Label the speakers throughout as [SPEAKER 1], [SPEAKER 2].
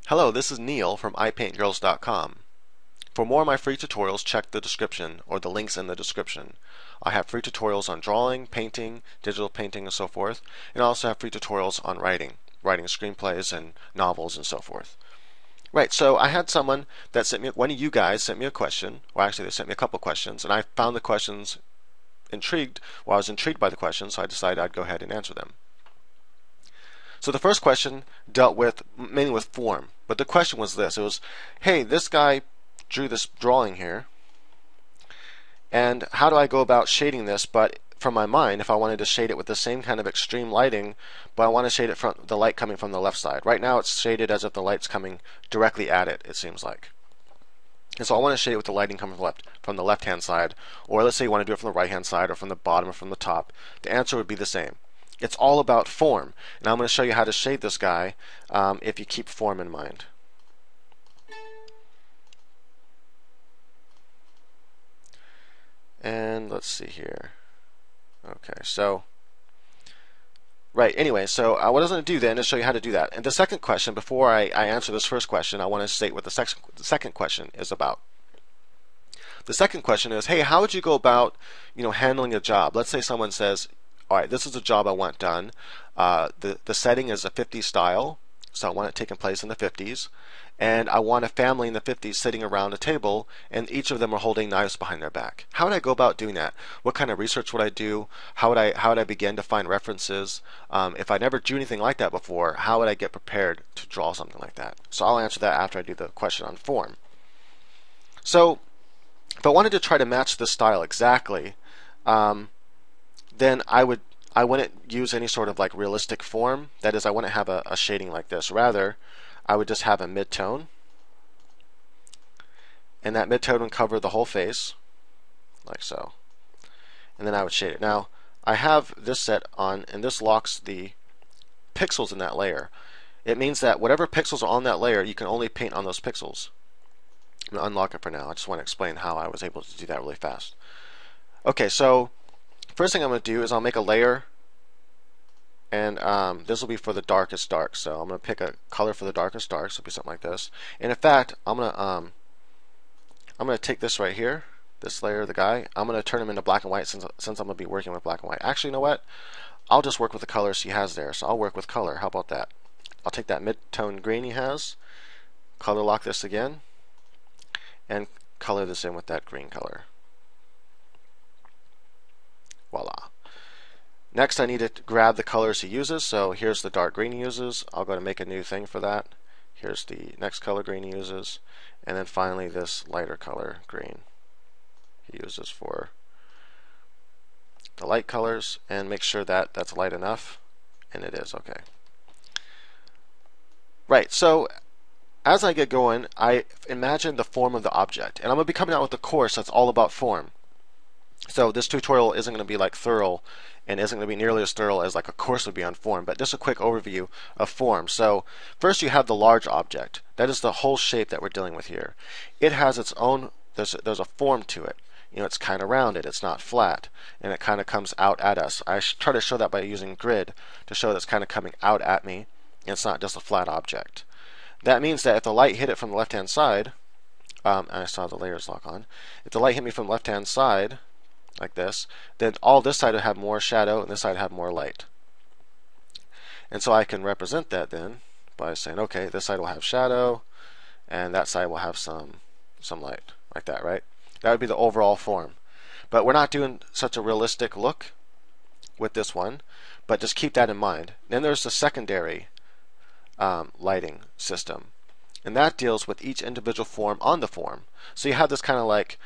[SPEAKER 1] Hello, this is Neil from iPaintGirls.com. For more of my free tutorials, check the description or the links in the description. I have free tutorials on drawing, painting, digital painting, and so forth, and I also have free tutorials on writing screenplays and novels and so forth. Right, so I had someone that sent me, one of you guys sent me a question, or actually they sent me a couple questions, and I found the questions I was intrigued by the questions, so I decided I'd go ahead and answer them. So the first question dealt with mainly with form, but the question was this. It was, hey, this guy drew this drawing here, and how do I go about shading this? But from my mind, if I wanted to shade it with the same kind of extreme lighting, but I want to shade it from the light coming from the left side. Right now it's shaded as if the light's coming directly at it, it seems like. And so I want to shade it with the lighting coming from the left-hand side, or let's say you want to do it from the right-hand side, or from the bottom, or from the top. The answer would be the same. It's all about form. Now I'm going to show you how to shade this guy if you keep form in mind. And let's see here. Okay, so anyway, so what I was going to do then is show you how to do that. And the second question, before I answer this first question, I want to state what the second question is about. The second question is, hey, how would you go about, handling a job? Let's say someone says, all right, this is a job I want done. The setting is a 50s style, so I want it taking place in the 50s. And I want a family in the 50s sitting around a table, and each of them are holding knives behind their back. How would I go about doing that? What kind of research would I do? How would I begin to find references? If I never drew anything like that before, how would I get prepared to draw something like that? So I'll answer that after I do the question on form. So if I wanted to try to match this style exactly, then I wouldn't use any sort of like realistic form. That is, I wouldn't have a shading like this. Rather, I would just have a mid-tone, and that mid-tone would cover the whole face, like so. And then I would shade it. Now, I have this set on, and this locks the pixels in that layer. It means that whatever pixels are on that layer, you can only paint on those pixels. I'm going to unlock it for now. I just want to explain how I was able to do that really fast. Okay, so first thing I'm going to do is I'll make a layer, and this will be for the darkest dark. So I'm going to pick a color for the darkest dark. So it'll be something like this. And in fact, I'm going to take this right here, this layer, the guy. I'm going to turn him into black and white since I'm going to be working with black and white. Actually, you know what? I'll just work with the colors he has there. So I'll work with color. How about that? I'll take that mid-tone green he has, color lock this again, and color this in with that green color. Voila. Next, I need to grab the colors he uses. So here's the dark green he uses. I'll go to make a new thing for that. Here's the next color green he uses. And then finally this lighter color green he uses for the light colors. And make sure that that's light enough. And it is. Okay. Right. So as I get going, I imagine the form of the object. And I'm going to be coming out with a course that's all about form. So this tutorial isn't going to be like thorough and isn't going to be nearly as thorough as like a course would be on form, but just a quick overview of form. So first you have the large object. That is the whole shape that we're dealing with here. It has its own, there's a form to it. It's kind of rounded, it's not flat, and it kind of comes out at us. I try to show that by using grid to show that it's kind of coming out at me, and it's not just a flat object. That means that if the light hit it from the left-hand side, and I saw the layers lock on, if the light hit me from the left-hand side, like this, then all this side will have more shadow and this side will have more light. And so I can represent that then by saying, okay, this side will have shadow and that side will have some light, like that, right? That would be the overall form. But we're not doing such a realistic look with this one, but just keep that in mind. Then there's the secondary lighting system, and that deals with each individual form on the form. So you have this kind of like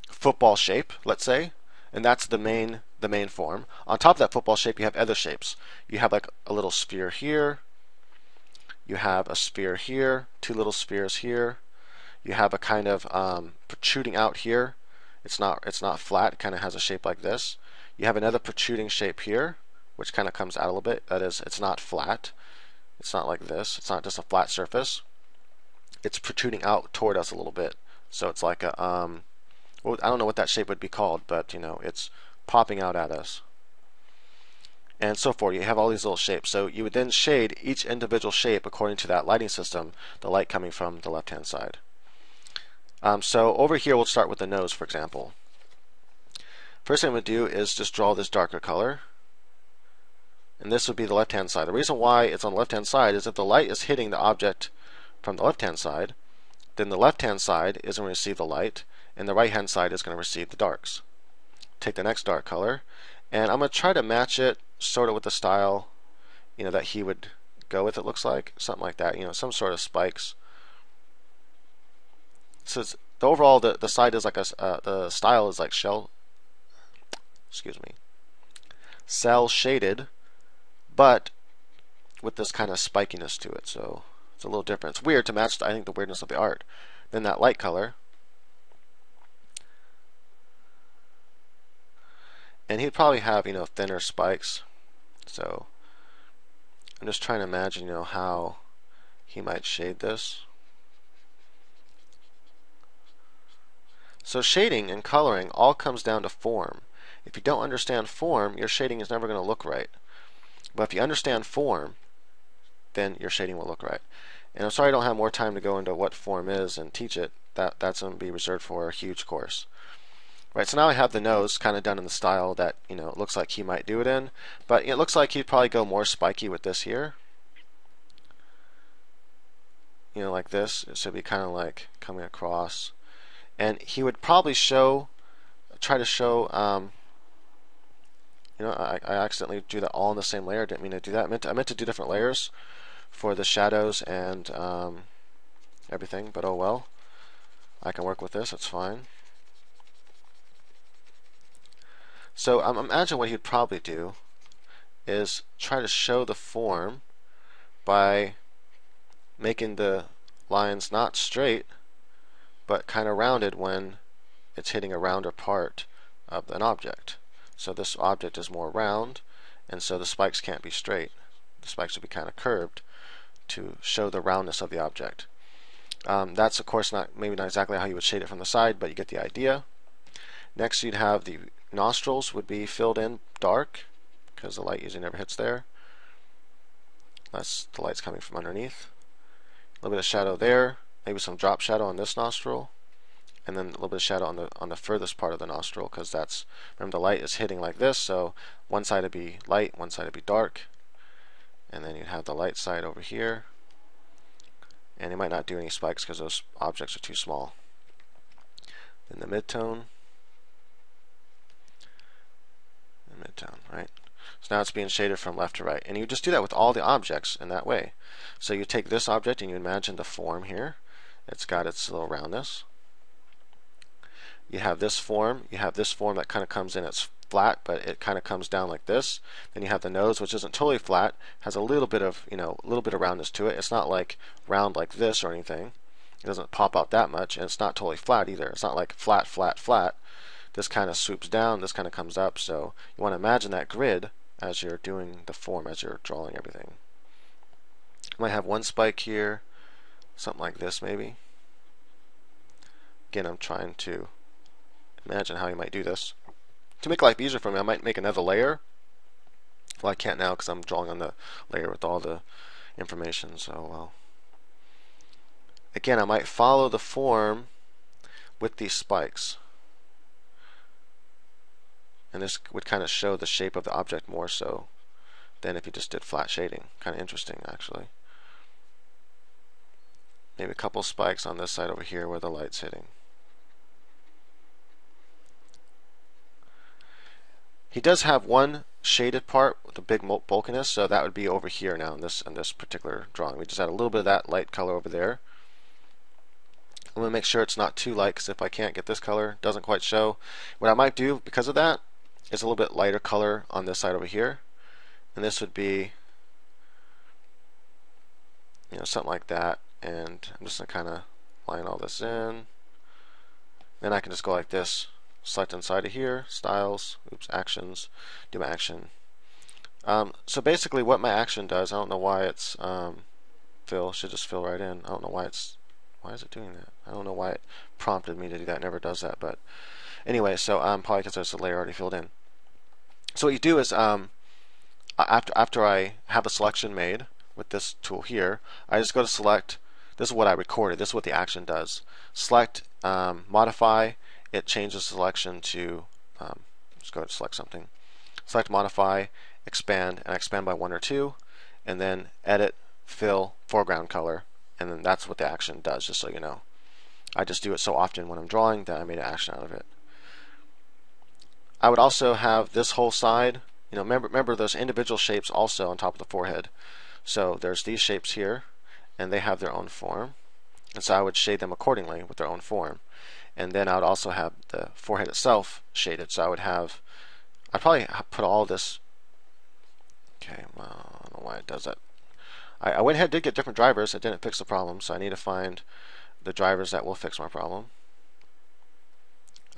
[SPEAKER 1] football shape, let's say, and that's the main form. On top of that football shape, you have other shapes. You have like a little sphere here. You have a sphere here. Two little spheres here. You have a kind of protruding out here. It's not flat. It kind of has a shape like this. You have another protruding shape here, which kind of comes out a little bit. That is, it's not flat. It's not like this. It's not just a flat surface. It's protruding out toward us a little bit. So it's like a well, I don't know what that shape would be called, but it's popping out at us. and so forth. You have all these little shapes. So you would then shade each individual shape according to that lighting system, the light coming from the left-hand side. So over here, we'll start with the nose, for example. First thing I'm going to do is just draw this darker color. And this would be the left-hand side. The reason why it's on the left-hand side is if the light is hitting the object from the left-hand side, then the left-hand side is going to receive the light, and the right-hand side is going to receive the darks. Take the next dark color, and I'm going to try to match it sort of with the style, that he would go with. It looks like something like that. Some sort of spikes. So the overall the side is like the style is like cell shaded, but with this kind of spikiness to it. So it's a little different. It's weird to match, I think, the weirdness of the art. Then that light color. And he'd probably have, thinner spikes. So I'm just trying to imagine, how he might shade this. So shading and coloring all comes down to form. If you don't understand form, your shading is never going to look right. But if you understand form, then your shading will look right. And I'm sorry I don't have more time to go into what form is and teach it. That's going to be reserved for a huge course. Right, so now I have the nose kind of done in the style that, it looks like he might do it in. But it looks like he'd probably go more spiky with this here. Like this. It should be kind of like coming across. And he would probably try to show, I accidentally drew that all in the same layer. I didn't mean to do that. I meant to do different layers for the shadows and everything, but oh well. I can work with this, that's fine. So imagine what he'd probably do is try to show the form by making the lines not straight, but kind of rounded when it's hitting a rounder part of an object. So this object is more round, and so the spikes can't be straight. The spikes would be kind of curved to show the roundness of the object. That's of course maybe not exactly how you would shade it from the side, but you get the idea. Next you'd have the nostrils would be filled in dark because the light usually never hits there. That's the light's coming from underneath. A little bit of shadow there, maybe some drop shadow on this nostril, and then a little bit of shadow on the furthest part of the nostril, because that's, remember, the light is hitting like this, so one side would be light, one side would be dark, and then you'd have the light side over here, and you might not do any spikes because those objects are too small. Then the midtone, right? So now it's being shaded from left to right, and you just do that with all the objects in that way. So you take this object and you imagine the form here. It's got its little roundness. You have this form. You have this form that kind of comes in. It's flat, but it kind of comes down like this. Then you have the nose, which isn't totally flat. Has a little bit of, a little bit of roundness to it. It's not like round like this or anything. It doesn't pop out that much, and it's not totally flat either. It's not like flat, flat, flat. This kind of swoops down. This kind of comes up. So you want to imagine that grid as you're doing the form, as you're drawing everything. You might have one spike here, something like this maybe. Again, I'm trying to imagine how you might do this. To make life easier for me, I might make another layer. Well, I can't now because I'm drawing on the layer with all the information, so well. Again, I might follow the form with these spikes. And this would kind of show the shape of the object more so than if you just did flat shading. Kind of interesting, actually. Maybe a couple spikes on this side over here where the light's hitting. He does have one shaded part with a big bulkiness, so that would be over here now in this particular drawing. We just add a little bit of that light color over there. I'm going to make sure it's not too light, because if I can't get this color, it doesn't quite show. What I might do because of that is a little bit lighter color on this side over here, and this would be, something like that. And I'm just going to kind of line all this in. Then I can just go like this, select inside of here, styles, actions, do my action. So basically what my action does, I don't know why it's fill, should just fill right in. I don't know why is it doing that? I don't know why it prompted me to do that. It never does that, but anyway, so probably because there's a layer already filled in. So what you do is after I have a selection made with this tool here, I just go to select. This is what I recorded. This is what the action does. Select, modify. It changes selection to. Let's go to select something. Select, modify, expand, and I expand by 1 or 2, and then edit, fill, foreground color, and then that's what the action does. Just so you know, I just do it so often when I'm drawing that I made an action out of it. I would also have this whole side. Remember those individual shapes also on top of the forehead. So there's these shapes here, and they have their own form, and so I would shade them accordingly with their own form. And then I would also have the forehead itself shaded. So I'd probably put all this. Okay, well, I don't know why it does that. I went ahead and did get different drivers. It didn't fix the problem, so I need to find the drivers that will fix my problem.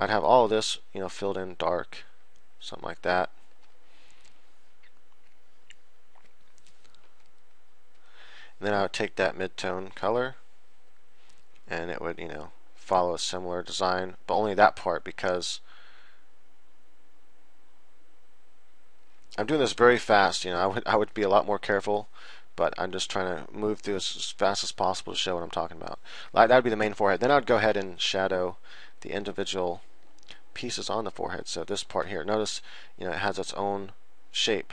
[SPEAKER 1] I'd have all of this, filled in dark, something like that. And then I would take that mid-tone color, and it would, follow a similar design, but only that part, because I'm doing this very fast. I would be a lot more careful, but I'm just trying to move through as fast as possible to show what I'm talking about. That would be the main forehead. Then I would go ahead and shadow the individual pieces on the forehead. So this part here, notice, it has its own shape,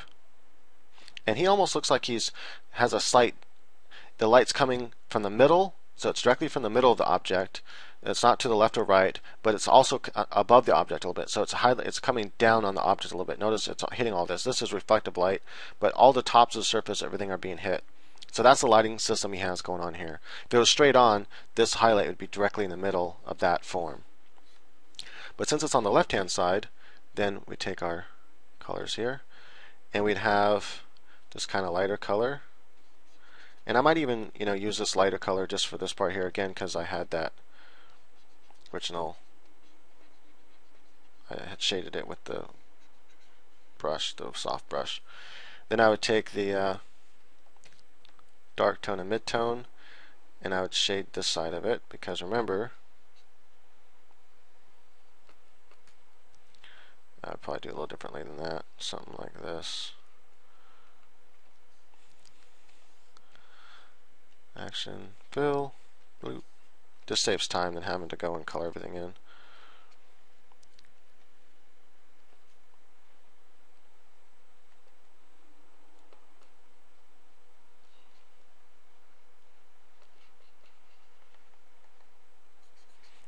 [SPEAKER 1] and he almost looks like has a slight. The light's coming from the middle, so it's directly from the middle of the object. It's not to the left or right, but it's also above the object a little bit. So it's coming down on the object a little bit. Notice it's hitting all this. This is reflective light, but all the tops of the surface, everything are being hit. So that's the lighting system he has going on here. If it was straight on, this highlight would be directly in the middle of that form. But since it's on the left-hand side, then we take our colors here, and we'd have this kind of lighter color. And I might even, use this lighter color just for this part here again, because I had that original. I had shaded it with the brush, the soft brush. Then I would take the dark tone and mid-tone, and I would shade this side of it, because remember, I would probably do a little differently than that. Something like this. Action, fill, bloop. Just saves time than having to go and color everything in.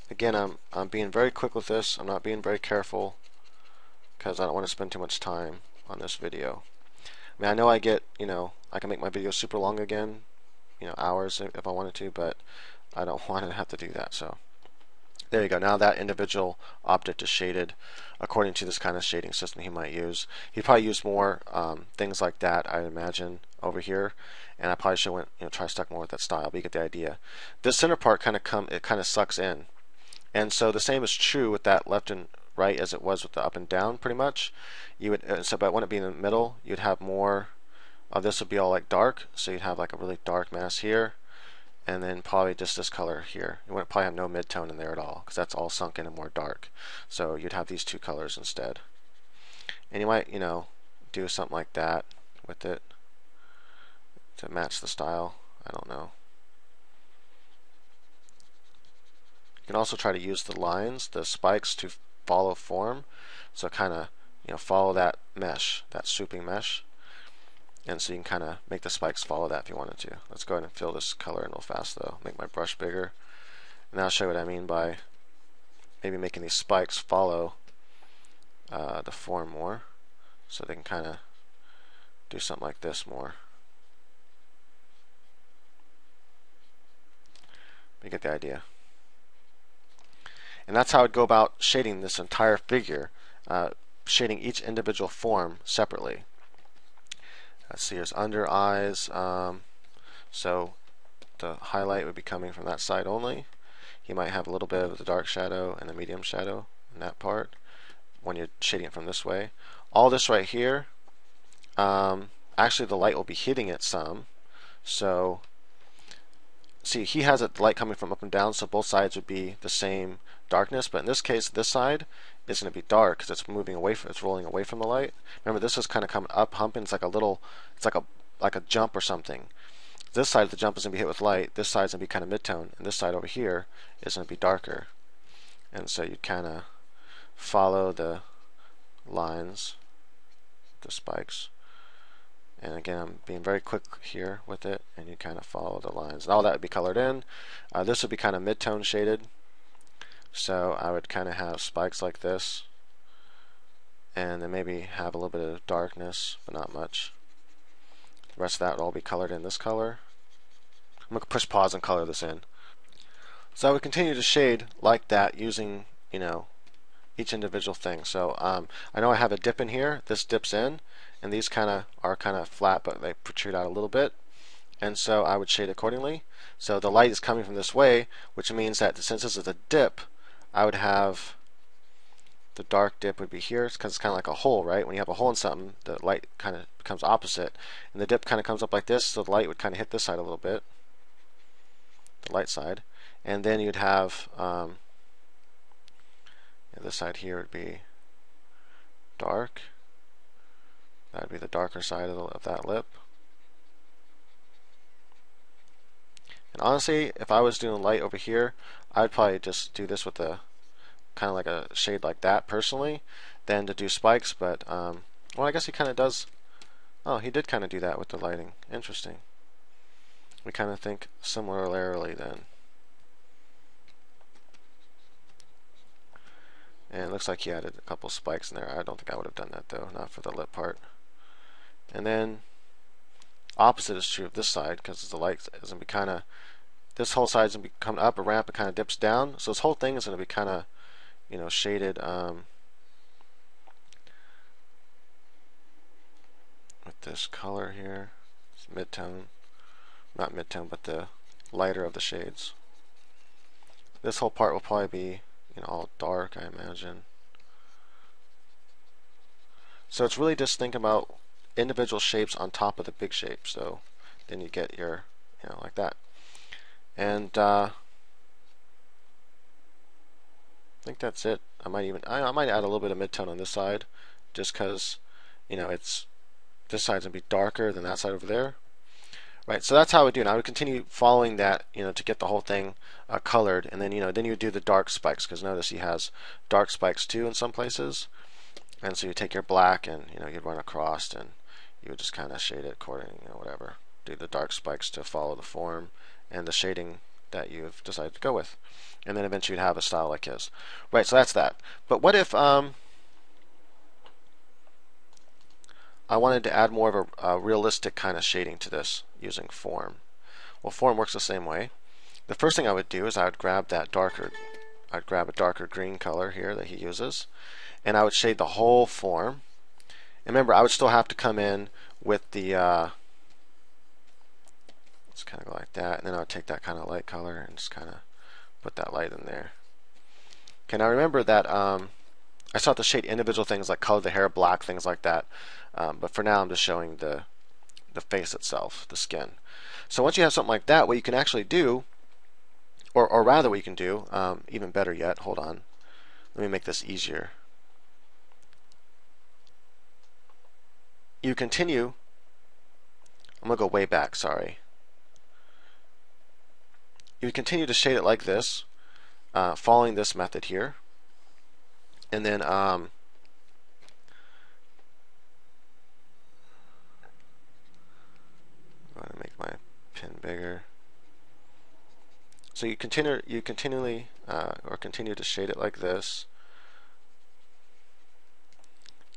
[SPEAKER 1] Again, I'm being very quick with this. I'm not being very careful because I don't want to spend too much time on this video. I mean, I know I can make my video super long again, hours if I wanted to, but I don't want to have to do that. So there you go. Now that individual object is shaded according to this kind of shading system he might use. He'd probably use more things like that, I imagine, over here. And I probably should try stuck more with that style, but you get the idea. This center part kind of sucks in, and so the same is true with that left and right as it was with the up and down, pretty much. You would but when it be in the middle, you'd have more of this would be all like dark, so you'd have like a really dark mass here, and then probably just this color here. You wouldn't probably have no mid-tone in there at all, because that's all sunk in and more dark. So you'd have these two colors instead. And you might, do something like that with it to match the style. I don't know. You can also try to use the lines, the spikes, to follow form. So kind of, follow that mesh, that swooping mesh. And so you can kind of make the spikes follow that if you wanted to. Let's go ahead and fill this color in real fast though. Make my brush bigger. And I'll show you what I mean by maybe making these spikes follow the form more. So they can kind of do something like this more. You get the idea. And that's how I'd go about shading this entire figure, shading each individual form separately. Let's see, here's under eyes. So the highlight would be coming from that side only. He might have a little bit of the dark shadow and the medium shadow in that part when you're shading it from this way. All this right here, actually the light will be hitting it some. So see, he has the light coming from up and down, so both sides would be the same darkness. But in this case, this side is going to be dark because it's moving away from, it's rolling away from the light. Remember, this is kind of coming up, humping. It's like a little, it's like a jump or something. This side of the jump is going to be hit with light. This side's going to be kind of mid-tone, and this side over here is going to be darker. And so you kind of follow the lines, the spikes. And again, I'm being very quick here with it, and you kind of follow the lines. And all that would be colored in. This would be kind of mid-tone shaded. So I would kind of have spikes like this, and then maybe have a little bit of darkness, but not much. The rest of that would all be colored in this color. I'm going to push pause and color this in. So I would continue to shade like that using, you know, each individual thing. So I know I have a dip in here. This dips in, and these are kind of flat, but they protrude out a little bit. And so I would shade accordingly. So the light is coming from this way, which means that since this is a dip, I would have the dark dip would be here because it's kind of like a hole, right? When you have a hole in something, the light kind of becomes opposite, and the dip kind of comes up like this, so the light would kind of hit this side a little bit, the light side, and then you'd have this side here would be dark. That would be the darker side of that lip. And honestly, if I was doing light over here, I'd probably just do this with a kind of like a shade like that personally, than to do spikes. But well, I guess he kind of does. Oh, he did kind of do that with the lighting. Interesting. We kind of think similarly then. And it looks like he added a couple spikes in there. I don't think I would have done that though, not for the lip part. And then opposite is true of this side because the light is going to be kind of, this whole side is going to be coming up a ramp, it kind of dips down. So this whole thing is going to be kind of, you know, shaded with this color here. It's mid-tone, not mid-tone, but the lighter of the shades. This whole part will probably be, you know, all dark, I imagine. So it's really just thinking about individual shapes on top of the big shape. So then you get your, you know, like that. And I think that's it. I might add a little bit of mid-tone on this side, just because, you know, it's, this side's gonna be darker than that side over there. Right, so that's how I would do it. I would continue following that, you know, to get the whole thing colored, and then, you know, then you would do the dark spikes, because notice he has dark spikes too in some places. And so you take your black and, you know, you'd run across, and you would just kind of shade it according, you know, whatever. Do the dark spikes to follow the form and the shading that you've decided to go with. And then eventually you'd have a style like his. Right, so that's that. But what if I wanted to add more of a realistic kind of shading to this using form? Well, form works the same way. The first thing I would do is I would grab that darker, I'd grab a darker green color here that he uses, and I would shade the whole form. And remember, I would still have to come in with the, let's kind of go like that, and then I would take that kind of light color and just kind of put that light in there. Okay, now remember that I still have to shade individual things like color the hair black, things like that. But for now, I'm just showing the face itself, the skin. So once you have something like that, what you can actually do, or rather what you can do, even better yet, hold on, let me make this easier. You continue, I'm going to go way back, sorry. You continue to shade it like this, following this method here. And then I'm going to make my pen bigger. So you continually continue to shade it like this.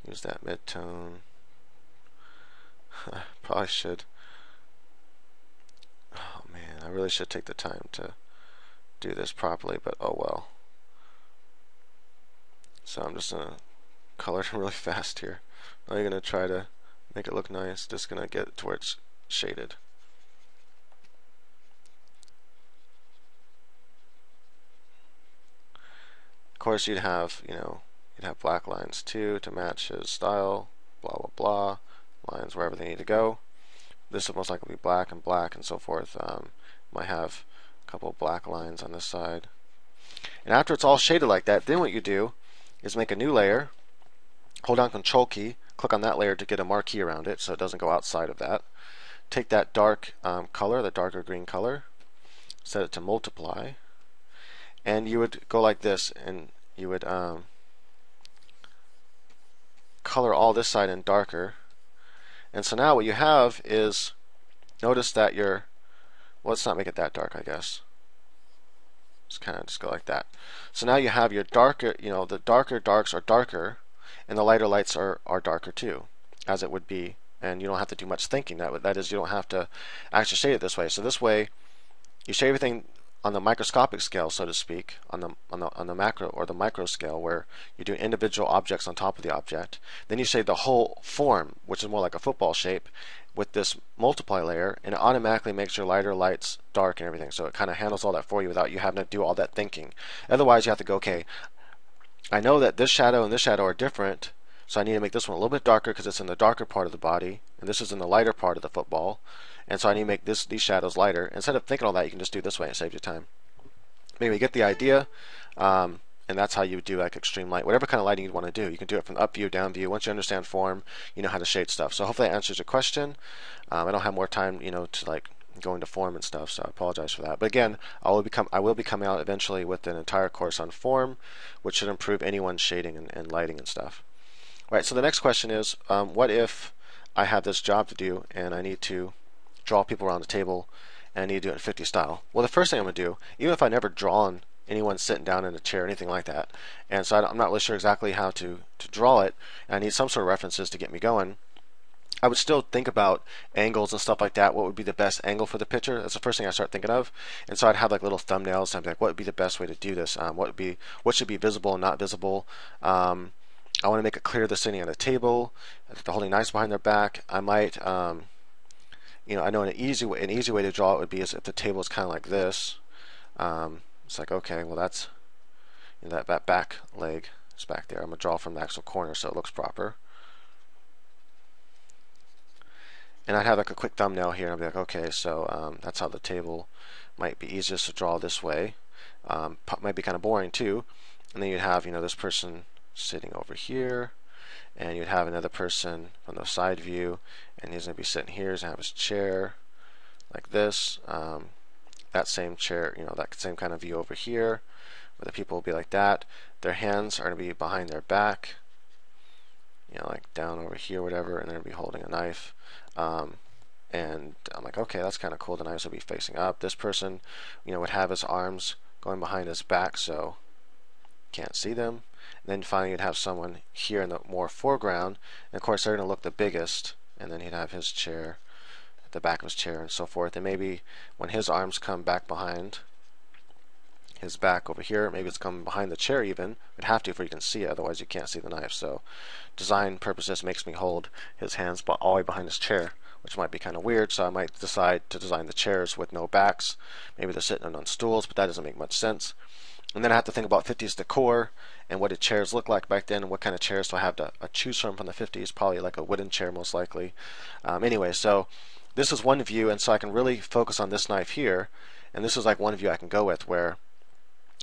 [SPEAKER 1] Use that mid-tone. Probably should. Oh man, I really should take the time to do this properly, but oh well. So I'm just gonna color it really fast here. I'm not gonna try to make it look nice. Just gonna get it to where it's shaded. Of course, you'd have, you know, you'd have black lines too to match his style. Blah blah blah. Lines wherever they need to go. This will most likely be black and so forth. Might have A couple of black lines on this side. And after it's all shaded like that, then what you do is make a new layer, hold down Control key, click on that layer to get a marquee around it so it doesn't go outside of that. Take that dark color, the darker green color, set it to multiply, and you would go like this, and you would color all this side in darker. And so now what you have is, notice that your, well, let's not make it that dark, I guess. Just kind of just go like that. So now you have your darker, the darker darks are darker, and the lighter lights are darker too, as it would be. And you don't have to do much thinking. That is, you don't have to actually shade it this way. So this way, you shade everything on the microscopic scale, so to speak, on the macro or the micro scale, where you do individual objects on top of the object. Then you shade the whole form, which is more like a football shape, with this multiply layer, and it automatically makes your lighter lights dark and everything. So it kind of handles all that for you without you having to do all that thinking. Otherwise, you have to go, okay, I know that this shadow and this shadow are different, so I need to make this one a little bit darker because it's in the darker part of the body, and this is in the lighter part of the football. And so I need to make these shadows lighter. Instead of thinking all that, you can just do it this way and save you time. Maybe you get the idea, and that's how you would do like extreme light. Whatever kind of lighting you want to do, you can do it from up view, down view. Once you understand form, you know how to shade stuff. So hopefully that answers your question. I don't have more time, to like go into form and stuff, so I apologize for that. But again, I will be coming out eventually with an entire course on form, which should improve anyone's shading and lighting and stuff. All right. So the next question is, what if I have this job to do and I need to draw people around the table, and I need to do it in 50 style. Well, the first thing I'm going to do, even if I never drawn anyone sitting down in a chair or anything like that, and so I'm not really sure exactly how to draw it, and I need some sort of references to get me going, I would still think about angles and stuff like that. What would be the best angle for the picture? That's the first thing I start thinking of. And so I'd have like little thumbnails, and I'd be like, what would be the best way to do this? What should be visible and not visible? I want to make it clear they're sitting at a table, they're holding knives behind their back. I might I know an easy way to draw it would be is if the table is kind of like this. It's like, okay, well that's that back leg is back there. I'm gonna draw from the actual corner so it looks proper. And I'd have like a quick thumbnail here, and I'd be like, okay, so that's how the table might be easiest to draw this way. Might be kind of boring too. And then you'd have this person sitting over here, and you'd have another person from the side view, and he's going to be sitting here. He's going to have his chair like this. That same chair, that same kind of view over here, where the people will be like that. Their hands are going to be behind their back, like down over here, whatever, and they're going to be holding a knife. And I'm like, okay, that's kind of cool. The knives will be facing up. This person, would have his arms going behind his back, so can't see them. And then finally you'd have someone here in the more foreground, and of course they're going to look the biggest, and then he'd have his chair at the back of his chair and so forth. And maybe when his arms come back behind his back over here, maybe it's coming behind the chair even. It'd have to, for you can see it, otherwise you can't see the knife. So design purposes makes me hold his hands all the way behind his chair, which might be kind of weird, so I might decide to design the chairs with no backs. Maybe they're sitting on stools, but that doesn't make much sense. And then I have to think about 50s decor and what did chairs look like back then, and what kind of chairs do I have to choose from the 50s. Probably like a wooden chair most likely. Anyway, so this is one view, and so I can really focus on this knife here, and this is like one view I can go with where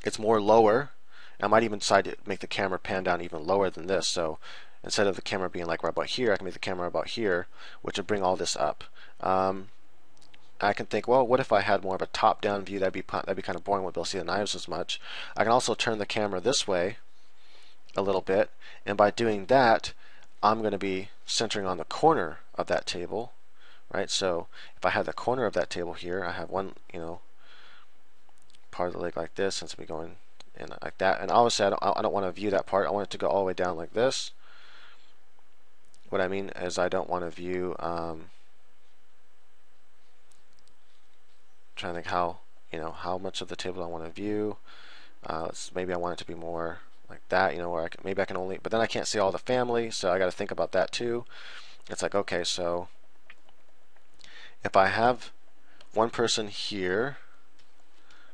[SPEAKER 1] it's more lower. I might even decide to make the camera pan down even lower than this, so instead of the camera being like right about here, I can make the camera about here, which would bring all this up. I can think, well, what if I had more of a top-down view? That'd be kind of boring. Won't be able to see the knives as much. I can also turn the camera this way a little bit, and by doing that, I'm going to be centering on the corner of that table, right? So if I have the corner of that table here, I have one, part of the leg like this, and it's going to be going in like that. And obviously, I don't want to view that part. I want it to go all the way down like this. What I mean is, I don't want to view. Trying to think how much of the table I want to view. Maybe I want it to be more like that, where maybe I can only, but then I can't see all the family, so I got to think about that too. It's like, okay, so if I have one person here,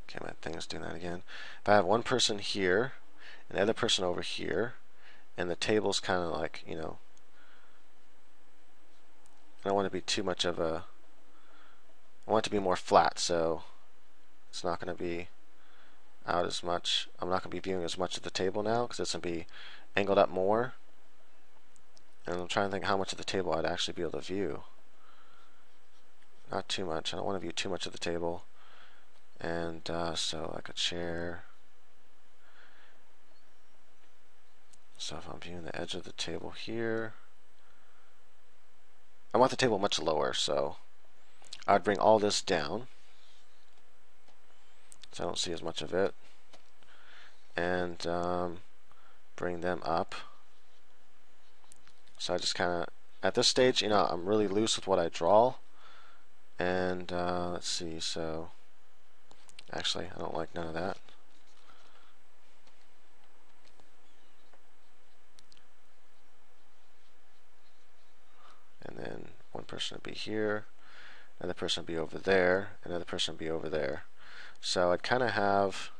[SPEAKER 1] okay, my thing is doing that again. If I have one person here and the other person over here, and the table's kind of like, I don't want to be too much of a, I want it to be more flat, so It's not going to be out as much. I'm not going to be viewing as much of the table now because it's going to be angled up more. And I'm trying to think how much of the table I'd actually be able to view. Not too much. I don't want to view too much of the table. And so like a chair. So if I'm viewing the edge of the table here, I want the table much lower, so I'd bring all this down so I don't see as much of it, and bring them up. So I just kind of, at this stage, I'm really loose with what I draw. And let's see, so actually I don't like none of that. And then one person would be here, another person would be over there, another person would be over there. So I'd kind of have,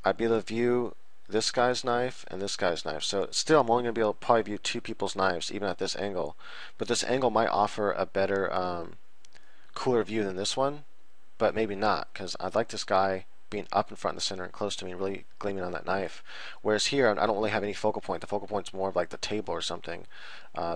[SPEAKER 1] I'd be able to view this guy's knife and this guy's knife. So still I'm only going to be able to probably view two people's knives even at this angle. But this angle might offer a better, cooler view than this one, but maybe not, because I'd like this guy being up in front and center and close to me, really gleaming on that knife. Whereas here, I don't really have any focal point. The focal point's more of like the table or something.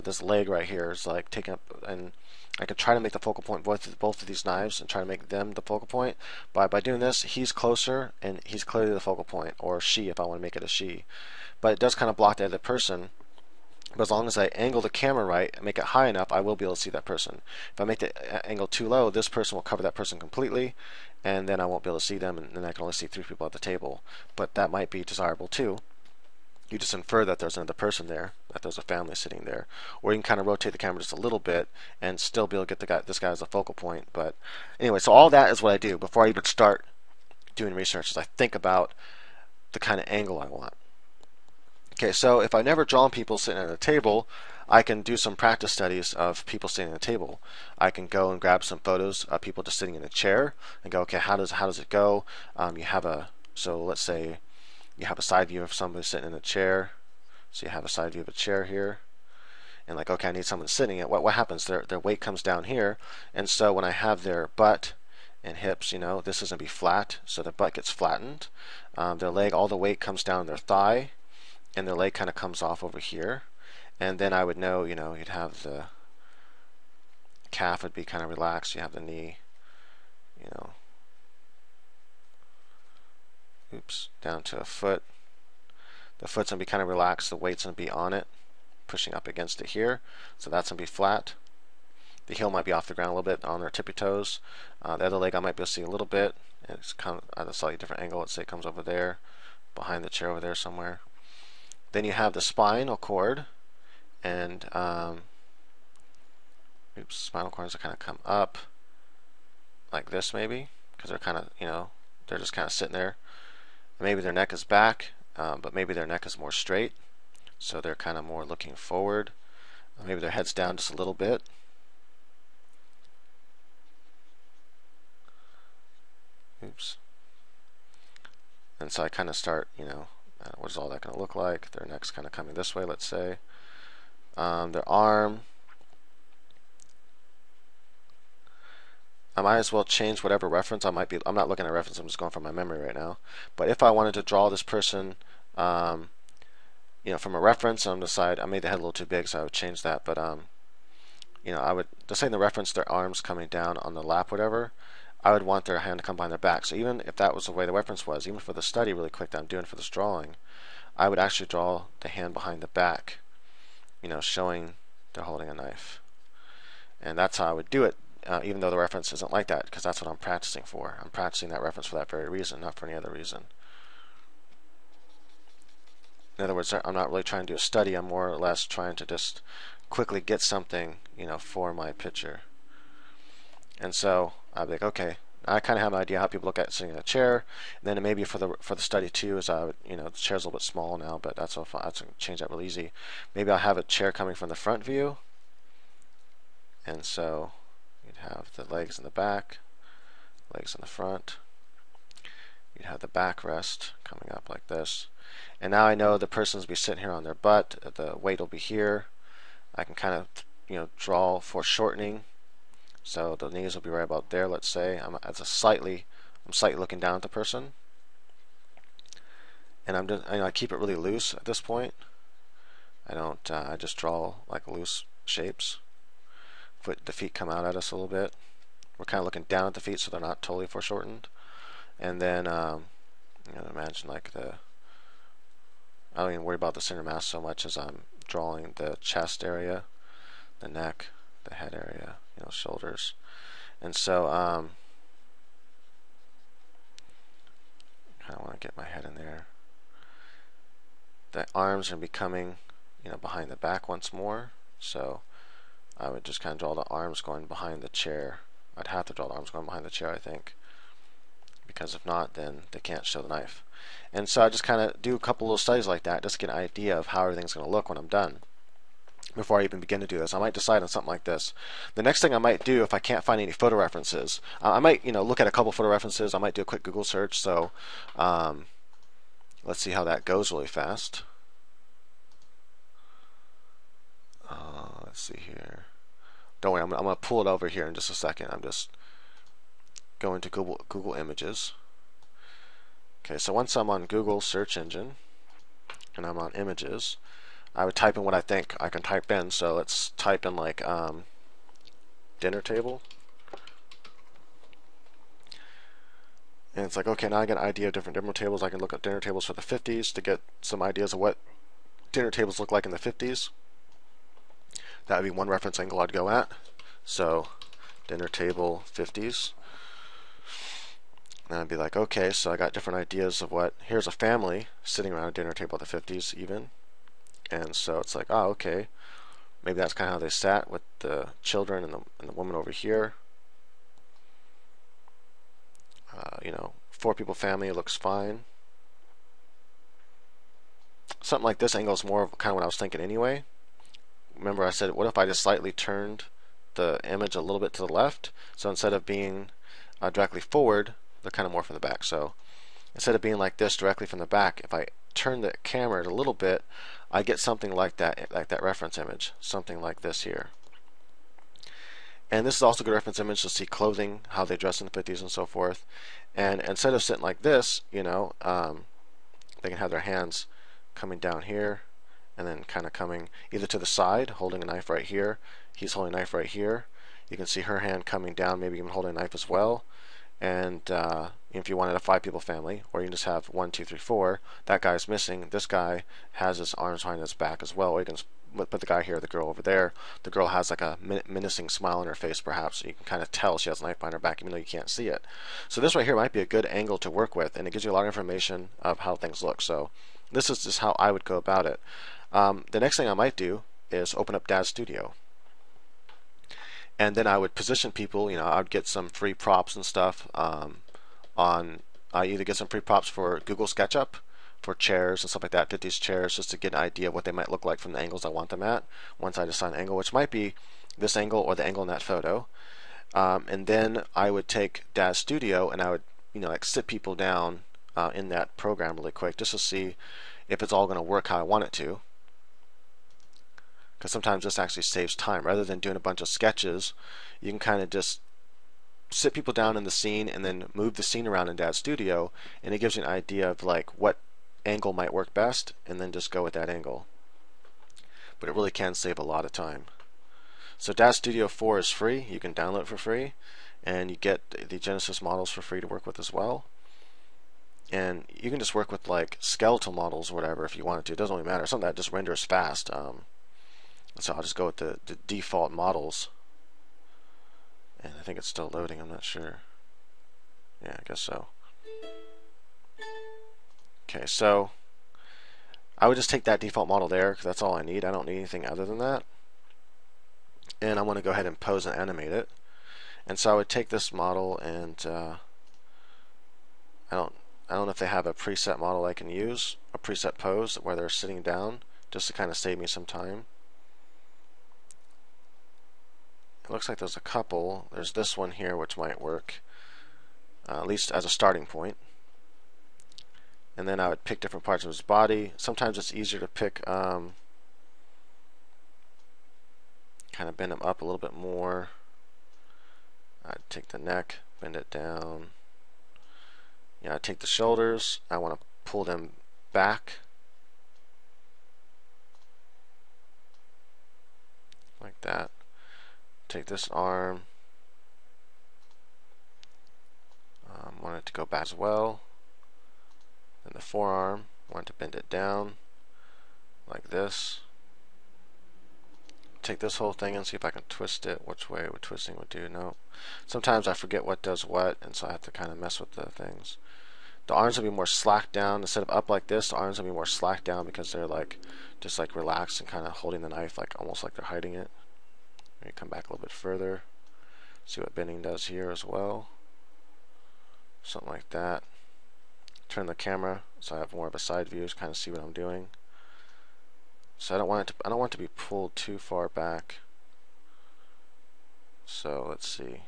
[SPEAKER 1] This leg right here is like taking up, and I could try to make the focal point both of these knives and try to make them the focal point. But by doing this, he's closer and he's clearly the focal point, or she if I want to make it a she. But it does kind of block the other person. But as long as I angle the camera right and make it high enough, I will be able to see that person. If I make the angle too low, this person will cover that person completely, and then I won't be able to see them, and then I can only see three people at the table. But that might be desirable too. You just infer that there's another person there, that there's a family sitting there. Or you can kind of rotate the camera just a little bit and still be able to get this guy as a focal point. But anyway, so all that is what I do before I even start doing research, is I think about the kind of angle I want. Okay, so if I've never drawn people sitting at a table, I can do some practice studies of people sitting at a table. I can go and grab some photos of people just sitting in a chair and go, okay, how does it go? So let's say you have a side view of somebody sitting in a chair. So you have a side view of a chair here, and like, okay, I need someone sitting it. What happens? Their weight comes down here, and so when I have their butt and hips, this is gonna be flat, so their butt gets flattened. Their leg, all the weight comes down their thigh, and their leg kind of comes off over here. And then I would know, you'd have the calf would be kind of relaxed. You have the knee, down to a foot. The foot's going to be kind of relaxed. The weight's going to be on it, pushing up against it here. So that's going to be flat. The heel might be off the ground a little bit on their tippy toes. The other leg I might be able to see a little bit. It's kind of at a slightly different angle. Let's say it comes over there, behind the chair over there somewhere. Then you have the spinal cord, and spinal cords are kind of come up like this maybe, because they're kind of, they're just kind of sitting there. And maybe their neck is back, but maybe their neck is more straight, so they're kind of more looking forward. Maybe their head's down just a little bit. And so I kind of start, what is all that going to look like? Their neck's kind of coming this way, let's say. Their arm. I might as well change whatever reference I'm not looking at reference, I'm just going from my memory right now. But if I wanted to draw this person, from a reference on the side, I made the head a little too big, so I would change that. But, I would, just say in the reference, their arms coming down on the lap, whatever, I would want their hand to come behind their back. So even if that was the way the reference was, even for the study really quick that I'm doing for this drawing, I would actually draw the hand behind the back, showing they're holding a knife. And that's how I would do it, even though the reference isn't like that, because that's what I'm practicing for. I'm practicing that reference for that very reason, not for any other reason. In other words, I'm not really trying to do a study, I'm more or less trying to just quickly get something, for my picture. And so I'd be like, okay, I kind of have an idea how people look at sitting in a chair. And then maybe for the study too is I would, the chair's a little bit small now, but that's so fun. I can change that real easy. Maybe I'll have a chair coming from the front view, and so you'd have the legs in the back, legs in the front. You'd have the backrest coming up like this. And now I know the person's be sitting here on their butt. The weight will be here. I can kind of, draw foreshortening So the knees will be right about there. Let's say I'm slightly looking down at the person, and I keep it really loose at this point. I don't. I just draw like loose shapes. The feet come out at us a little bit. We're kind of looking down at the feet, so they're not totally foreshortened. And then imagine like I don't even worry about the center mass so much as I'm drawing the chest area, the neck, the head area, shoulders. And so kind of want to get my head in there. The arms are going to be coming, behind the back once more. So I would just kind of draw the arms going behind the chair. I'd have to draw the arms going behind the chair, I think, because if not, then they can't show the knife. And so I just kind of do a couple little studies like that just to get an idea of how everything's going to look when I'm done. Before I even begin to do this, I might decide on something like this. The next thing I might do, if I can't find any photo references, I might look at a couple photo references. I might do a quick Google search. So let's see how that goes really fast. Let's see here. Don't worry, I'm going to pull it over here in just a second. I'm just going to Google Images. Okay, so once I'm on Google search engine and I'm on images, I would type in what I think I can type in. So let's type in like dinner table. And it's like, okay, now I get an idea of different dinner tables. I can look at dinner tables for the 50s to get some ideas of what dinner tables look like in the 50s. That would be one reference angle I'd go at. So dinner table 50s. And I'd be like, okay, so I got different ideas of here's a family sitting around a dinner table at the 50s even. And so it's like, oh, okay, maybe that's kind of how they sat with the children and the woman over here. 4-people family looks fine. Something like this angle is more of kind of what I was thinking anyway. Remember I said, what if I just slightly turned the image a little bit to the left? So instead of being directly forward, they're kind of more from the back. So instead of being like this directly from the back, if I turn the camera a little bit, I get something like that reference image, something like this here. And this is also a good reference image to see clothing, how they dress in the 50s and so forth. And instead of sitting like this, they can have their hands coming down here and then kind of coming either to the side, holding a knife right here. He's holding a knife right here. You can see her hand coming down, maybe even holding a knife as well. And if you wanted a 5-people family, or you can just have 1, 2, 3, 4, that guy's missing. This guy has his arms behind his back as well. Or you can put the guy here, the girl over there. The girl has like a menacing smile on her face, perhaps. So you can kind of tell she has a knife behind her back, even though you can't see it. So this right here might be a good angle to work with, and it gives you a lot of information of how things look. So this is just how I would go about it. The next thing I might do is open up Dad's Studio. And then I would position people, I would get some free props and stuff I either get some free props for Google SketchUp for chairs and stuff like that, 50s chairs, just to get an idea of what they might look like from the angles I want them at once I decide an angle, which might be this angle or the angle in that photo. And then I would take Dad's Studio and I would, like sit people down in that program really quick just to see if it's all going to work how I want it to. Because sometimes this actually saves time. Rather than doing a bunch of sketches, you can kind of just sit people down in the scene and then move the scene around in Dad's Studio, and it gives you an idea of like what angle might work best, and then just go with that angle. But it really can save a lot of time. So Dad's Studio 4 is free. You can download it for free, and you get the Genesis models for free to work with as well. And you can just work with like skeletal models or whatever if you wanted to. It doesn't really matter. Something that just renders fast. So I'll just go with the default models. And I think it's still loading, I'm not sure. Yeah, I guess so. Okay, so I would just take that default model there because that's all I need. I don't need anything other than that. And I want to go ahead and pose and animate it. And so I would take this model and I don't know if they have a preset model I can use, a preset pose where they're sitting down, just to kind of save me some time. It looks like there's a couple. There's this one here which might work, at least as a starting point. And then I would pick different parts of his body. Sometimes it's easier to pick, kind of bend him up a little bit more. I'd take the neck, bend it down. Yeah, I take the shoulders. I want to pull them back like that. Take this arm. Want it to go back as well. Then the forearm. Want to bend it down like this. Take this whole thing and see if I can twist it. Which way would twisting would do? No. Sometimes I forget what does what, and so I have to kind of mess with the things. The arms will be more slacked down instead of up like this. The arms will be more slacked down because they're like just like relaxed and kind of holding the knife like almost like they're hiding it. Maybe come back a little bit further. See what bending does here as well. Something like that. Turn the camera so I have more of a side view to kind of see what I'm doing. So I don't want it to be pulled too far back. So let's see.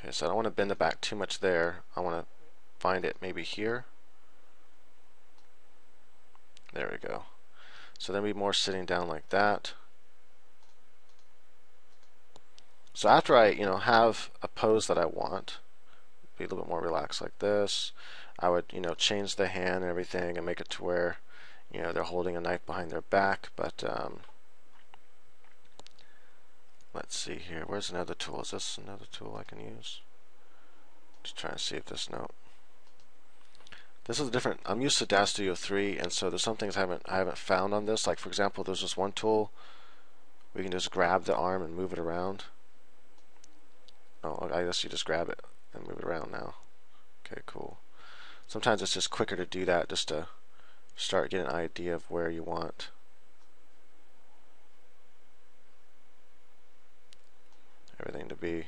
[SPEAKER 1] Okay, so I don't want to bend it back too much there. I want to find it maybe here. There we go. So then we'd be more sitting down like that. So after I, have a pose that I want, be a little bit more relaxed like this, I would, change the hand and everything and make it to where, they're holding a knife behind their back. But let's see here. Where's another tool? Is this another tool I can use? Just trying to see if this note. This is different. I'm used to DAZ Studio 3, and so there's some things I haven't found on this. Like for example, there's this one tool we can just grab the arm and move it around. Oh, I guess you just grab it and move it around now. Okay, cool. Sometimes it's just quicker to do that just to start getting an idea of where you want everything to be.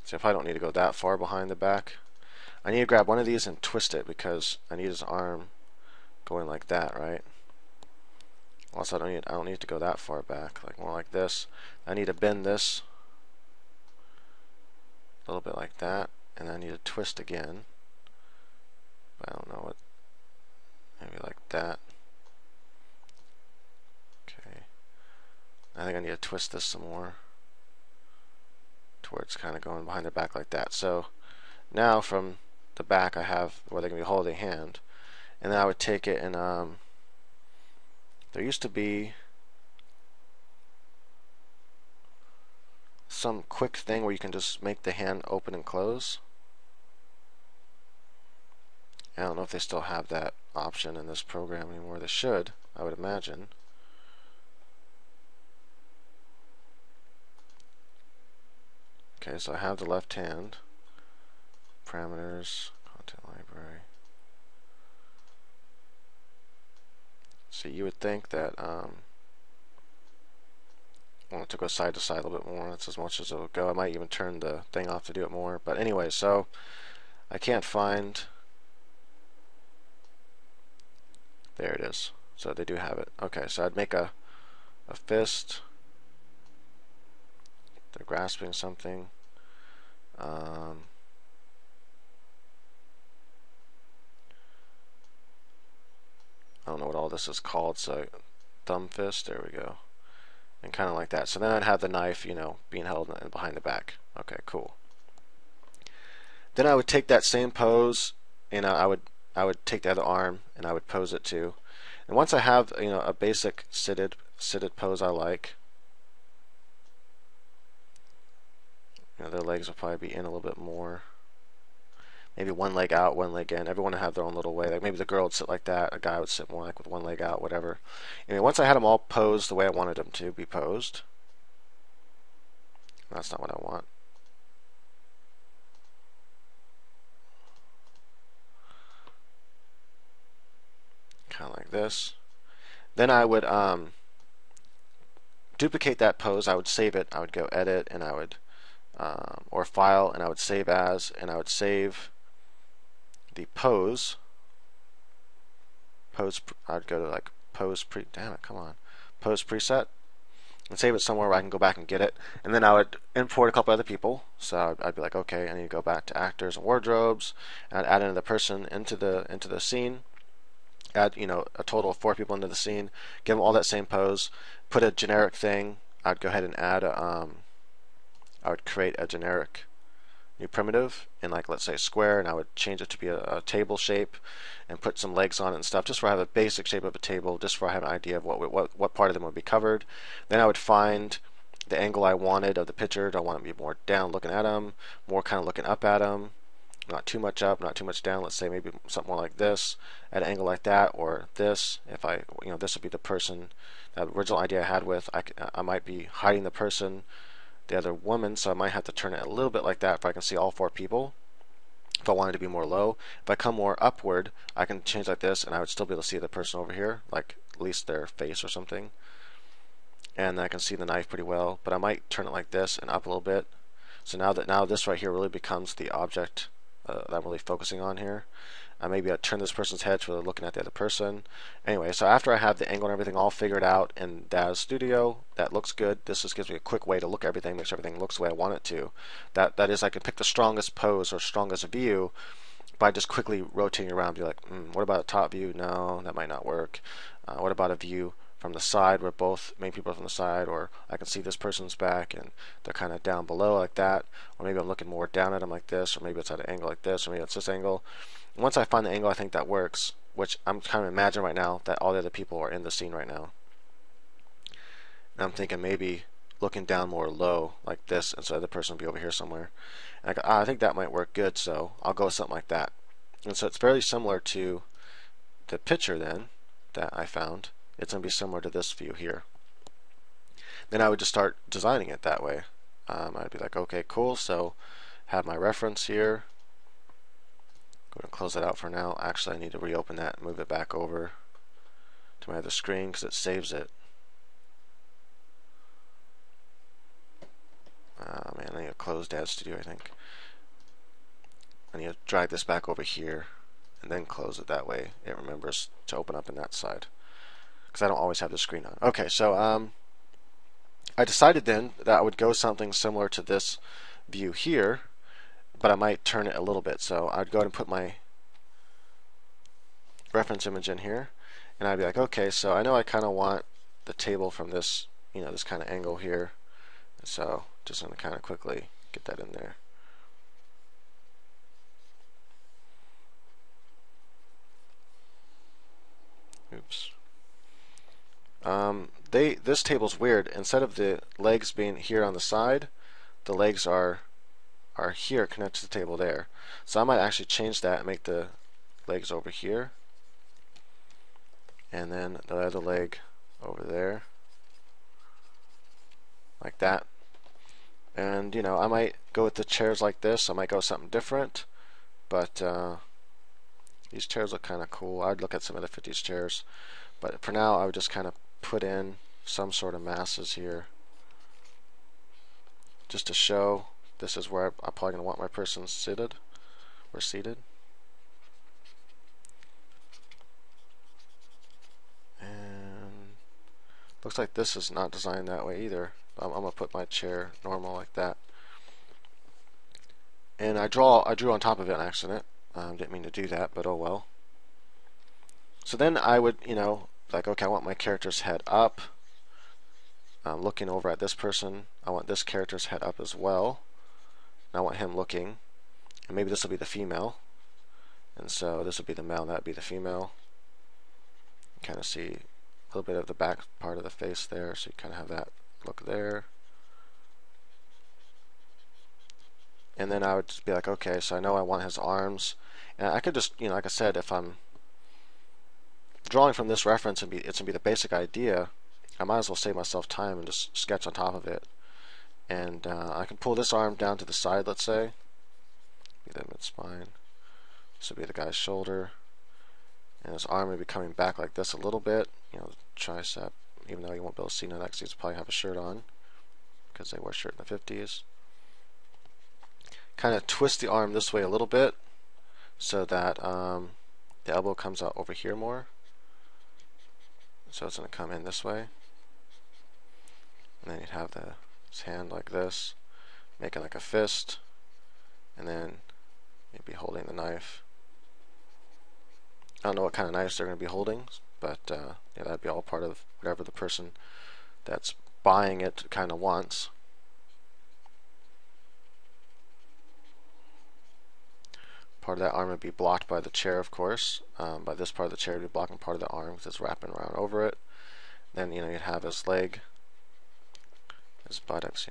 [SPEAKER 1] So if I don't need to go that far behind the back, I need to grab one of these and twist it because I need his arm going like that, right? Also, I don't need to go that far back, like more like this. I need to bend this a little bit like that, and I need to twist again. But I don't know what. Maybe like that. Okay. I think I need to twist this some more to where it's kind of going behind the back like that. So now from the back I have where they're going to be holding hand, and then I would take it and there used to be some quick thing where you can just make the hand open and close. I don't know if they still have that option in this program anymore. They should, I would imagine. Okay, so I have the left hand. Parameters, content library. So you would think that I want it to go side to side a little bit more. That's as much as it'll go. I might even turn the thing off to do it more. But anyway, so I can't find. There it is. So they do have it. Okay, so I'd make a fist. They're grasping something. I don't know what all this is called, so thumb fist, there we go. And kind of like that. So then I'd have the knife, being held behind the back. Okay, cool. Then I would take that same pose, and I would take the other arm and I would pose it too. And once I have, a basic seated pose I like, their legs will probably be in a little bit more. Maybe one leg out, one leg in. Everyone would have their own little way. Like maybe the girl would sit like that. A guy would sit more like with one leg out, whatever. Anyway, once I had them all posed the way I wanted them to be posed, that's not what I want. Kind of like this. Then I would duplicate that pose. I would save it. I would go edit, and I would or file, and I would save as, and I would save the pose. I'd go to like pose pre. Damn it! Come on, pose preset, and save it somewhere where I can go back and get it. And then I would import a couple other people. So I'd be like, okay, I need to go back to actors and wardrobes, and add another person into the scene. Add a total of 4 people into the scene. Give them all that same pose. Put a generic thing. I'd go ahead and add I would create a generic new primitive in, like, let's say square, and I would change it to be a table shape and put some legs on it and stuff, just for I have a basic shape of a table, just for I have an idea of what part of them would be covered. Then I would find the angle I wanted of the picture. Do I want it to be more down looking at them, more kind of looking up at them, not too much up, not too much down? Let's say maybe something more like this, at an angle like that, or this. If I, this would be the person, that original idea I had with, I might be hiding the person, the other woman, so I might have to turn it a little bit like that if I can see all 4 people. If I wanted to be more low, if I come more upward, I can change like this, and I would still be able to see the person over here, like at least their face or something. And I can see the knife pretty well, but I might turn it like this and up a little bit. So now this right here really becomes the object that I'm really focusing on here. Maybe I turn this person's head so they're looking at the other person. Anyway, so after I have the angle and everything all figured out in DAZ Studio, that looks good. This just gives me a quick way to look at everything, make sure everything looks the way I want it to. That is, I can pick the strongest pose or strongest view by just quickly rotating around. Be like, what about a top view? No, that might not work. What about a view from the side where both main people are from the side, or I can see this person's back and they're kind of down below like that, or maybe I'm looking more down at them like this, or maybe it's at an angle like this, or maybe it's this angle. Once I find the angle I think that works, which I'm kind of imagining right now that all the other people are in the scene right now, and I'm thinking maybe looking down more low like this, and so the other person will be over here somewhere. And I think that might work good, so I'll go with something like that. And so it's fairly similar to the picture then that I found. It's going to be similar to this view here. Then I would just start designing it that way. I'd be like, okay, cool, so have my reference here. Go ahead and close that out for now. Actually, I need to reopen that and move it back over to my other screen because it saves it. Oh man, I need to close DAZ Studio, I think. I need to drag this back over here and then close it. That way it remembers to open up in that side, because I don't always have the screen on. Okay, so I decided then that I would go something similar to this view here, but I might turn it a little bit. So I'd go ahead and put my reference image in here, and I'd be like, okay, so I know I kind of want the table from this, this kind of angle here. So just going to kind of quickly get that in there. Oops. This table's weird. Instead of the legs being here on the side, the legs are here connected to the table there. So I might actually change that and make the legs over here, and then the other leg over there, like that. And I might go with the chairs like this. I might go with something different, but these chairs look kind of cool. I'd look at some of the 50s chairs, but for now I would just kind of put in some sort of masses here, just to show this is where I'm probably going to want my person seated. And looks like this is not designed that way either. I'm going to put my chair normal like that. And I drew on top of it on accident. Didn't mean to do that, but oh well. So then I would, like, okay, I want my character's head up. I'm looking over at this person. I want this character's head up as well. And I want him looking. And maybe this will be the female. And so this would be the male, and that would be the female. You kind of see a little bit of the back part of the face there, so you kind of have that look there. And then I would just be like, okay, so I know I want his arms. And I could just, like I said, if I'm drawing from this reference and it's going to be the basic idea, I might as well save myself time and just sketch on top of it. And I can pull this arm down to the side, let's say. Be the mid-spine. This would be the guy's shoulder. And his arm would be coming back like this a little bit. Tricep, even though you won't be able to see none of that because he's probably have a shirt on, because they wear shirt in the 50s. Kind of twist the arm this way a little bit so that the elbow comes out over here more. So it's going to come in this way. And then you'd have his hand like this, making like a fist, and then you'd be holding the knife. I don't know what kind of knives they're going to be holding, but yeah, that'd be all part of whatever the person that's buying it kind of wants. Part of that arm would be blocked by the chair, of course. By this part of the chair would be blocking part of the arm because it's wrapping around over it. Then you'd have his leg, his buttocks,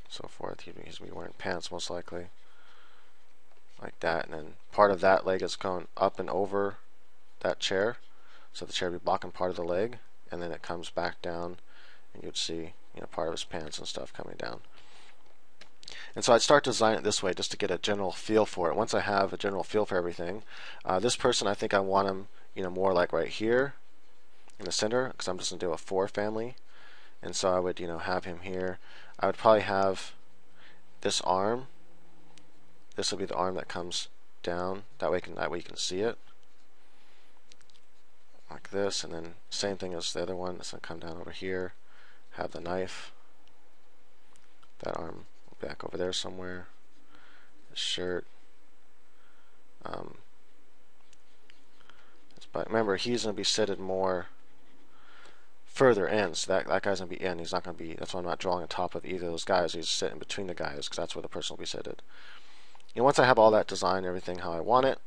[SPEAKER 1] so forth. He'd be wearing pants most likely, like that. And then part of that leg is going up and over that chair, so the chair would be blocking part of the leg, and then it comes back down, and you'd see part of his pants and stuff coming down. And so I'd start to design it this way just to get a general feel for it. Once I have a general feel for everything, this person, I think I want him more like right here in the center, because I'm just going to do a 4 family. And so I would have him here. I would probably have this arm. This will be the arm that comes down. That way you can see it. Like this, and then same thing as the other one. It's going to come down over here. Have the knife. That arm back over there somewhere. His shirt. But remember, he's going to be seated more further in, so that guy's going to be in. He's not going to be. That's why I'm not drawing on top of either of those guys. He's sitting between the guys because that's where the person will be seated. And once I have all that design, everything how I want it,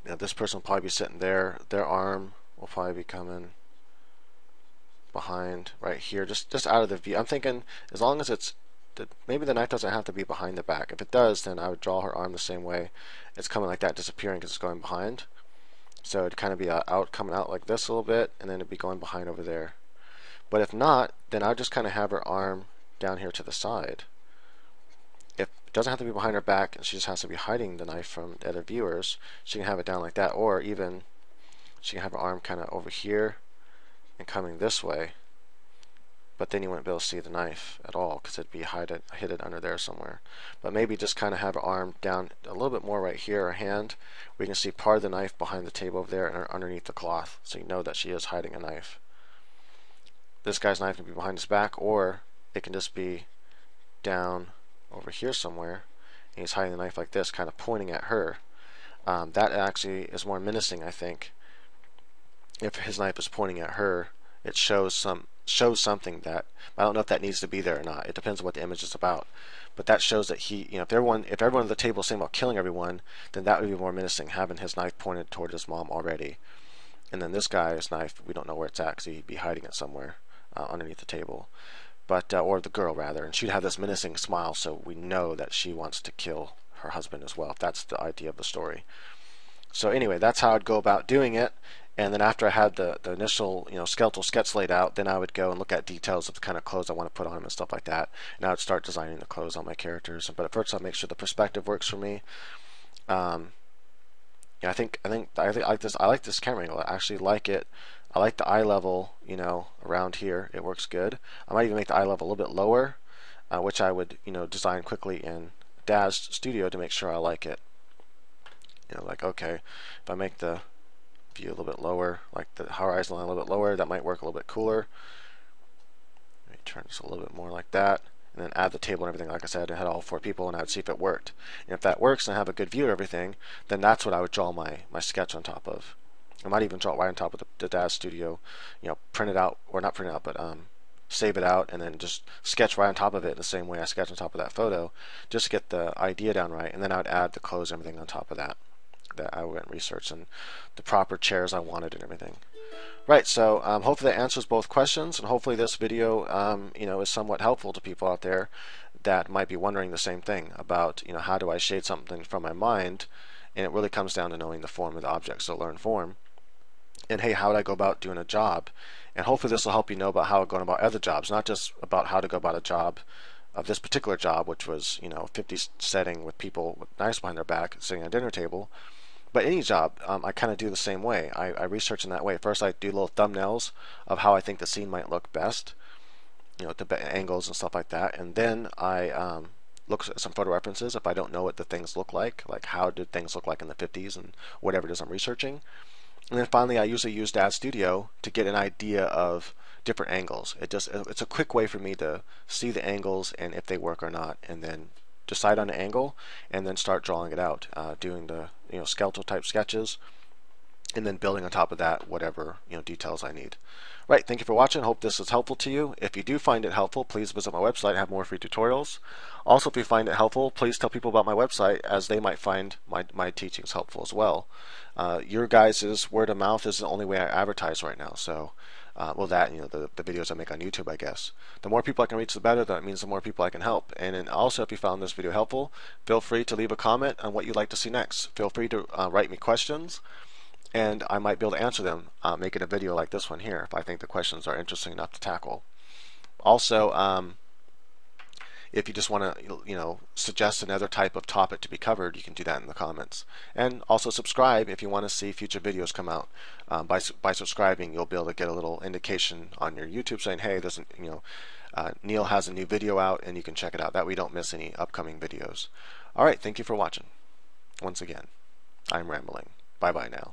[SPEAKER 1] this person will probably be sitting there. Their arm will probably be coming behind right here, just out of the view. I'm thinking as long as it's maybe the knife doesn't have to be behind the back. If it does, then I would draw her arm the same way. It's coming like that, disappearing because it's going behind. So it'd kind of be coming out like this a little bit, and then it'd be going behind over there. But if not, then I'd just kind of have her arm down here to the side. If it doesn't have to be behind her back, and she just has to be hiding the knife from the other viewers, she can have it down like that, or even she can have her arm kind of over here and coming this way. But then you wouldn't be able to see the knife at all because it'd be hidden under there somewhere. But maybe just kind of have her arm down a little bit more right here, her hand, where you can see part of the knife behind the table over there and underneath the cloth, so you know that she is hiding a knife. This guy's knife can be behind his back, or it can just be down over here somewhere, and he's hiding the knife like this, kind of pointing at her. That actually is more menacing, I think. If his knife is pointing at her, it shows something that I don't know if that needs to be there or not. It depends on what the image is about. But that shows that he, if everyone at the table is saying about killing everyone, then that would be more menacing, having his knife pointed toward his mom already. And then this guy's knife, we don't know where it's at because he'd be hiding it somewhere underneath the table. But or the girl rather, and she'd have this menacing smile, so we know that she wants to kill her husband as well. If that's the idea of the story. So anyway, that's how I'd go about doing it. And then after I had the initial skeletal sketch laid out, then I would go and look at details of the kind of clothes I want to put on him and stuff like that. And I would start designing the clothes on my characters. But at first, I'd make sure the perspective works for me. Yeah, I like this camera angle. I actually like it. I like the eye level, around here. It works good. I might even make the eye level a little bit lower, which I would, design quickly in Daz Studio to make sure I like it. Like, okay, if I make the view a little bit lower, like the horizon line a little bit lower, that might work a little bit cooler. Let me turn this a little bit more like that, and then add the table and everything. Like I said, I had all 4 people, and I'd see if it worked. And if that works and I have a good view of everything, then that's what I would draw my sketch on top of. I might even draw it right on top of the Daz Studio, print it out, or not print it out, but save it out, and then just sketch right on top of it the same way I sketch on top of that photo, just to get the idea down right, and then I would add the clothes and everything on top of that I went and researched, and the proper chairs I wanted and everything. Right, so hopefully that answers both questions, and hopefully this video is somewhat helpful to people out there that might be wondering the same thing about how do I shade something from my mind, and it really comes down to knowing the form of the object, so learn form. And hey, how would I go about doing a job? And hopefully this will help you know about how going about other jobs, not just about how to go about a job of this particular job, which was 50s setting with people with knives behind their back sitting at a dinner table. But any job, I kind of do the same way. I research in that way. First, I do little thumbnails of how I think the scene might look best, the angles and stuff like that. And then I look at some photo references if I don't know what the things look like how did things look like in the 50s and whatever it is I'm researching. And then finally, I usually use Daz Studio to get an idea of different angles. It's a quick way for me to see the angles and if they work or not, and then decide on an angle and then start drawing it out, doing the skeletal type sketches, and then building on top of that whatever details I need. Right, thank you for watching. Hope this is helpful to you. If you do find it helpful, please visit my website. I have more free tutorials. Also, if you find it helpful, please tell people about my website, as they might find my teachings helpful as well. Your guys' word of mouth is the only way I advertise right now. So, well, that the videos I make on YouTube, I guess. The more people I can reach, the better. That means the more people I can help. And then also, if you found this video helpful, feel free to leave a comment on what you'd like to see next. Feel free to write me questions, and I might be able to answer them, making a video like this one here if I think the questions are interesting enough to tackle. Also, if you just want to suggest another type of topic to be covered, you can do that in the comments. And also subscribe if you want to see future videos come out. By subscribing, you'll be able to get a little indication on your YouTube saying, hey, there's Neil has a new video out, and you can check it out. That way you don't miss any upcoming videos. All right, thank you for watching. Once again, I'm rambling. Bye bye now.